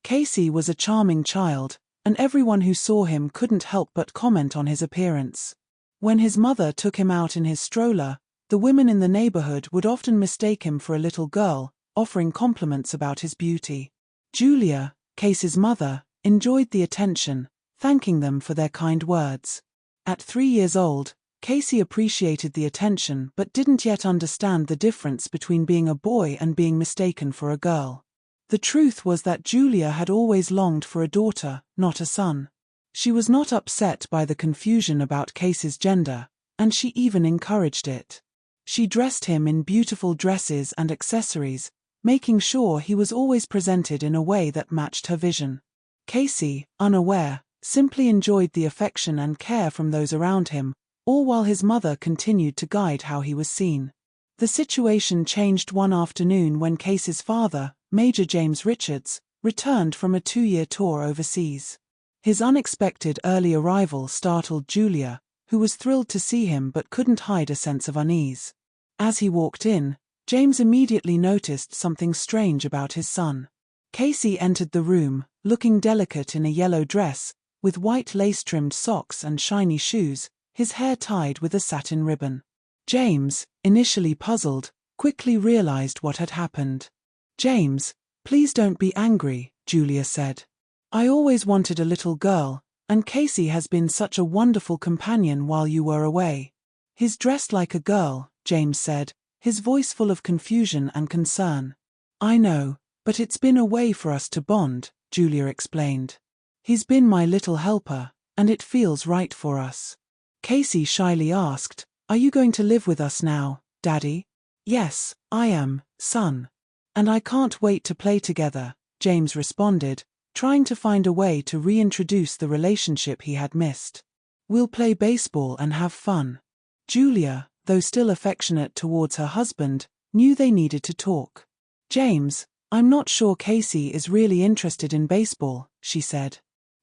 Casey was a charming child, and everyone who saw him couldn't help but comment on his appearance. When his mother took him out in his stroller, the women in the neighborhood would often mistake him for a little girl, offering compliments about his beauty. Julia, Casey's mother, enjoyed the attention, thanking them for their kind words. At 3 years old, Casey appreciated the attention but didn't yet understand the difference between being a boy and being mistaken for a girl. The truth was that Julia had always longed for a daughter, not a son. She was not upset by the confusion about Casey's gender, and she even encouraged it. She dressed him in beautiful dresses and accessories, making sure he was always presented in a way that matched her vision. Casey, unaware, simply enjoyed the affection and care from those around him, all while his mother continued to guide how he was seen. The situation changed one afternoon when Casey's father, Major James Richards, returned from a 2-year tour overseas. His unexpected early arrival startled Julia, who was thrilled to see him but couldn't hide a sense of unease. As he walked in, James immediately noticed something strange about his son. Casey entered the room, looking delicate in a yellow dress, with white lace-trimmed socks and shiny shoes, his hair tied with a satin ribbon. James, initially puzzled, quickly realized what had happened. "James, please don't be angry," Julia said. "I always wanted a little girl, and Casey has been such a wonderful companion while you were away." "He's dressed like a girl," James said, his voice full of confusion and concern. "I know, but it's been a way for us to bond," Julia explained. "He's been my little helper, and it feels right for us." Casey shyly asked, "Are you going to live with us now, Daddy?" "Yes, I am, son. And I can't wait to play together," James responded, trying to find a way to reintroduce the relationship he had missed. "We'll play baseball and have fun." Julia, though still affectionate towards her husband, knew they needed to talk. "James, I'm not sure Casey is really interested in baseball," she said.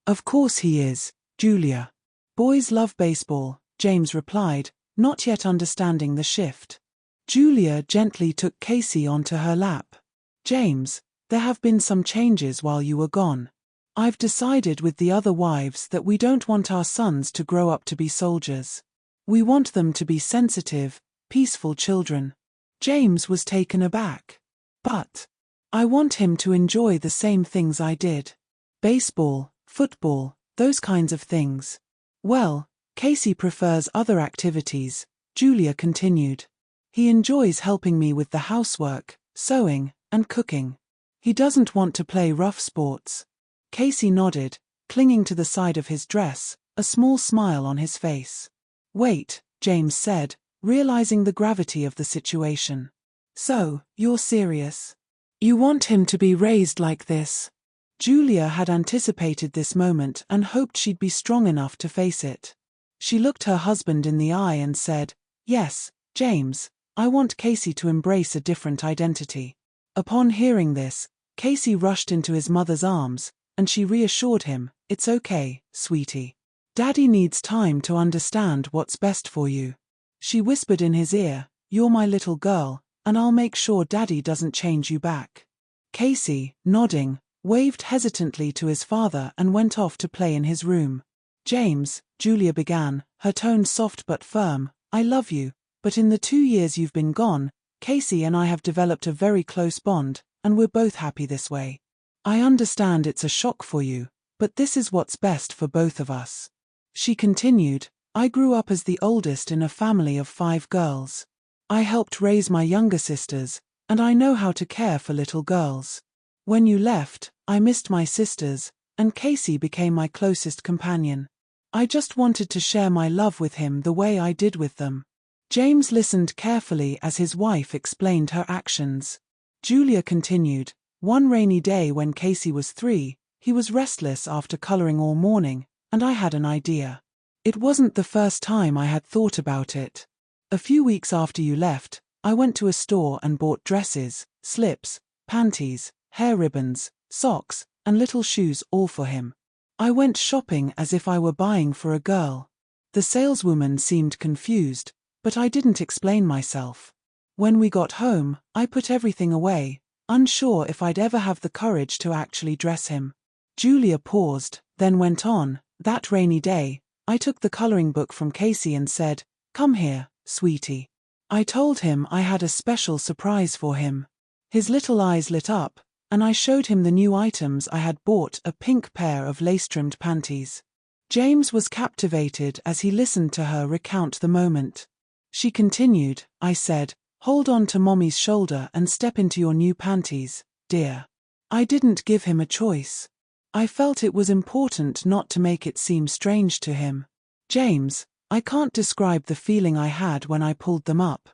"Of course he is, Julia. Boys love baseball," James replied, not yet understanding the shift. Julia gently took Casey onto her lap. "James, there have been some changes while you were gone. I've decided with the other wives that we don't want our sons to grow up to be soldiers. We want them to be sensitive, peaceful children." James was taken aback. "But I want him to enjoy the same things I did. Baseball, football, those kinds of things." "Well, Casey prefers other activities," Julia continued. "He enjoys helping me with the housework, sewing, and cooking. He doesn't want to play rough sports." Casey nodded, clinging to the side of his dress, a small smile on his face. "Wait," James said, realizing the gravity of the situation. "So, you're serious? You want him to be raised like this?" Julia had anticipated this moment and hoped she'd be strong enough to face it. She looked her husband in the eye and said, "Yes, James, I want Casey to embrace a different identity." Upon hearing this, Casey rushed into his mother's arms, and she reassured him, "It's okay, sweetie. Daddy needs time to understand what's best for you." She whispered in his ear, "You're my little girl, and I'll make sure Daddy doesn't change you back." Casey, nodding, waved hesitantly to his father and went off to play in his room. "James," Julia began, her tone soft but firm, "I love you, but in the 2 years you've been gone, Casey and I have developed a very close bond, and we're both happy this way. I understand it's a shock for you, but this is what's best for both of us." She continued, "I grew up as the oldest in a family of 5 girls. I helped raise my younger sisters, and I know how to care for little girls. When you left, I missed my sisters, and Casey became my closest companion. I just wanted to share my love with him the way I did with them." James listened carefully as his wife explained her actions. Julia continued, "One rainy day when Casey was 3, he was restless after coloring all morning, and I had an idea. It wasn't the first time I had thought about it. A few weeks after you left, I went to a store and bought dresses, slips, panties, hair ribbons, socks, and little shoes all for him. I went shopping as if I were buying for a girl. The saleswoman seemed confused, but I didn't explain myself. When we got home, I put everything away, unsure if I'd ever have the courage to actually dress him. Julia paused, then went on, "That rainy day, I took the coloring book from Casey and said, 'Come here, sweetie.' I told him I had a special surprise for him." His little eyes lit up, and I showed him the new items I had bought, a pink pair of lace-trimmed panties. James was captivated as he listened to her recount the moment. She continued, "I said, 'Hold on to Mommy's shoulder and step into your new panties, dear.' I didn't give him a choice. I felt it was important not to make it seem strange to him. James, I can't describe the feeling I had when I pulled them up.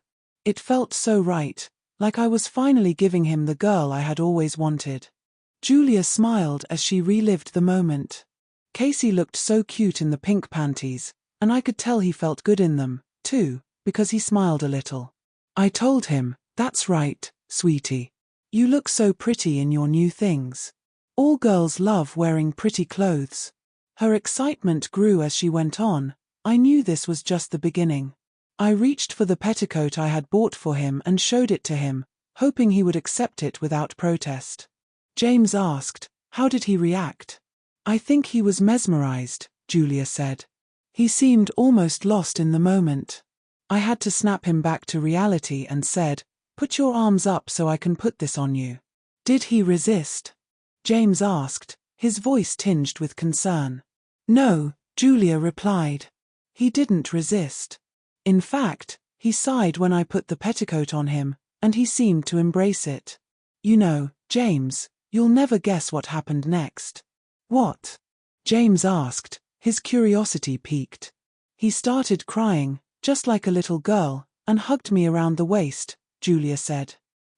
It felt so right, like I was finally giving him the girl I had always wanted." Julia smiled as she relived the moment. Casey looked so cute in the pink panties, and I could tell he felt good in them, too, because he smiled a little. I told him, "That's right, sweetie. You look so pretty in your new things. All girls love wearing pretty clothes." Her excitement grew as she went on. I knew this was just the beginning. I reached for the petticoat I had bought for him and showed it to him, hoping he would accept it without protest. James asked, "How did he react?" "I think he was mesmerized," Julia said. "He seemed almost lost in the moment. I had to snap him back to reality and said, 'Put your arms up so I can put this on you.'" "Did he resist?" James asked, his voice tinged with concern. "No," Julia replied. "He didn't resist. In fact, he sighed when I put the petticoat on him, and he seemed to embrace it. You know, James, you'll never guess what happened next." "What?" James asked, his curiosity piqued. "He started crying, just like a little girl, and hugged me around the waist," Julia said.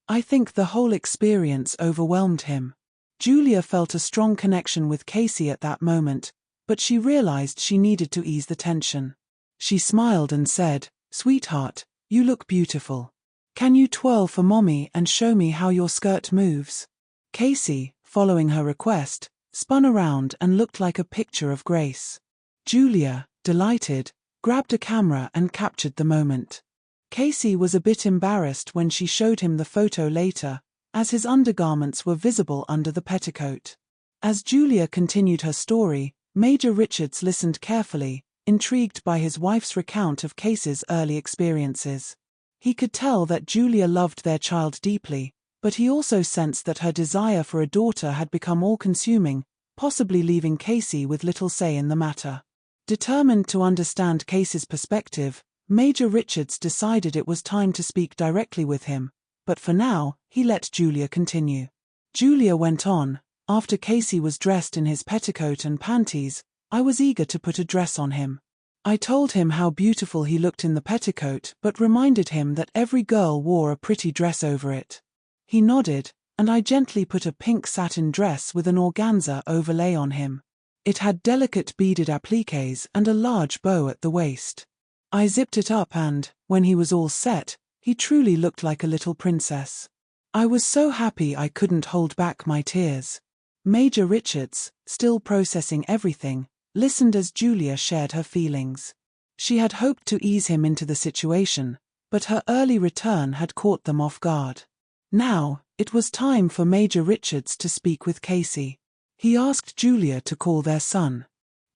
"I think the whole experience overwhelmed him." Julia felt a strong connection with Casey at that moment, but she realized she needed to ease the tension. She smiled and said, "Sweetheart, you look beautiful. Can you twirl for Mommy and show me how your skirt moves?" Casey, following her request, spun around and looked like a picture of grace. Julia, delighted, grabbed a camera and captured the moment. Casey was a bit embarrassed when she showed him the photo later, as his undergarments were visible under the petticoat. As Julia continued her story, Major Richards listened carefully, intrigued by his wife's recount of Casey's early experiences. He could tell that Julia loved their child deeply, but he also sensed that her desire for a daughter had become all-consuming, possibly leaving Casey with little say in the matter. Determined to understand Casey's perspective, Major Richards decided it was time to speak directly with him, but for now, he let Julia continue. Julia went on, "After Casey was dressed in his petticoat and panties, I was eager to put a dress on him. I told him how beautiful he looked in the petticoat but reminded him that every girl wore a pretty dress over it. He nodded, and I gently put a pink satin dress with an organza overlay on him. It had delicate beaded appliques and a large bow at the waist. I zipped it up and, when he was all set, he truly looked like a little princess. I was so happy I couldn't hold back my tears." Major Richards, still processing everything, listened as Julia shared her feelings. She had hoped to ease him into the situation, but her early return had caught them off guard. Now, it was time for Major Richards to speak with Casey. He asked Julia to call their son.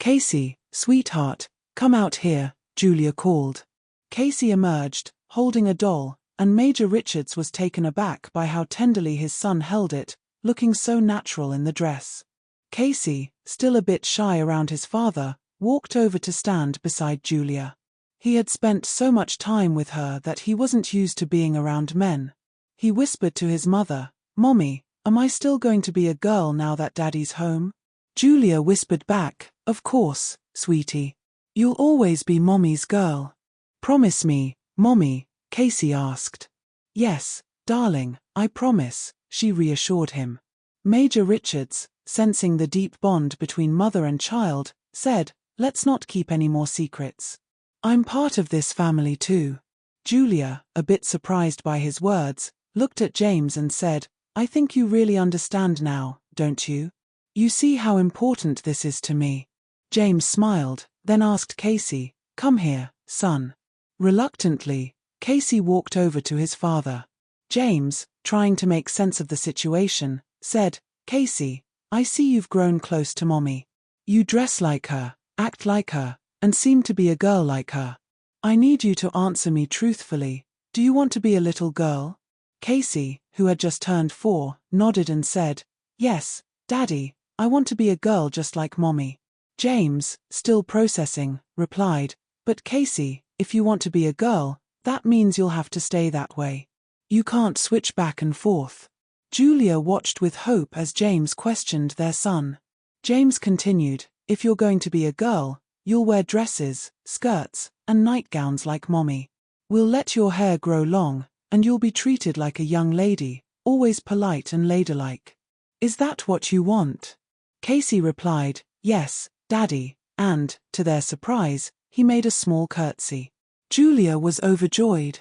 "Casey, sweetheart, come out here," Julia called. Casey emerged, holding a doll, and Major Richards was taken aback by how tenderly his son held it, looking so natural in the dress. Casey, still a bit shy around his father, walked over to stand beside Julia. He had spent so much time with her that he wasn't used to being around men. He whispered to his mother, "Mommy, am I still going to be a girl now that Daddy's home?" Julia whispered back, "Of course, sweetie. You'll always be Mommy's girl. Promise me, Mommy," Casey asked. "Yes, darling, I promise," she reassured him. Major Richards, sensing the deep bond between mother and child, said, "Let's not keep any more secrets. I'm part of this family too." Julia, a bit surprised by his words, looked at James and said, "I think you really understand now, don't you? You see how important this is to me." James smiled, then asked Casey, "Come here, son." Reluctantly, Casey walked over to his father. James, trying to make sense of the situation, said, "Casey, I see you've grown close to Mommy. You dress like her, act like her, and seem to be a girl like her. I need you to answer me truthfully. Do you want to be a little girl?" Casey, who had just turned 4, nodded and said, "Yes, Daddy, I want to be a girl just like Mommy." James, still processing, replied, "But Casey, if you want to be a girl, that means you'll have to stay that way. You can't switch back and forth." Julia watched with hope as James questioned their son. James continued, "If you're going to be a girl, you'll wear dresses, skirts, and nightgowns like Mommy. We'll let your hair grow long, and you'll be treated like a young lady, always polite and ladylike. Is that what you want?" Casey replied, "Yes, Daddy," and, to their surprise, he made a small curtsy. Julia was overjoyed.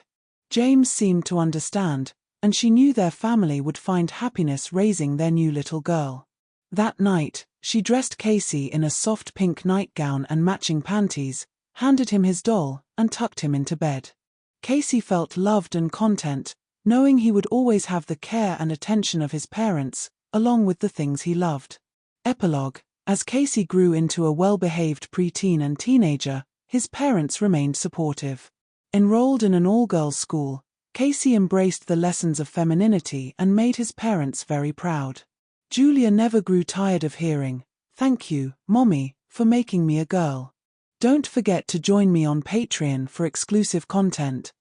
James seemed to understand, and she knew their family would find happiness raising their new little girl. That night, she dressed Casey in a soft pink nightgown and matching panties, handed him his doll, and tucked him into bed. Casey felt loved and content, knowing he would always have the care and attention of his parents, along with the things he loved. Epilogue: as Casey grew into a well-behaved preteen and teenager, his parents remained supportive. Enrolled in an all-girls school, Casey embraced the lessons of femininity and made his parents very proud. Julia never grew tired of hearing, "Thank you, Mommy, for making me a girl." Don't forget to join me on Patreon for exclusive content,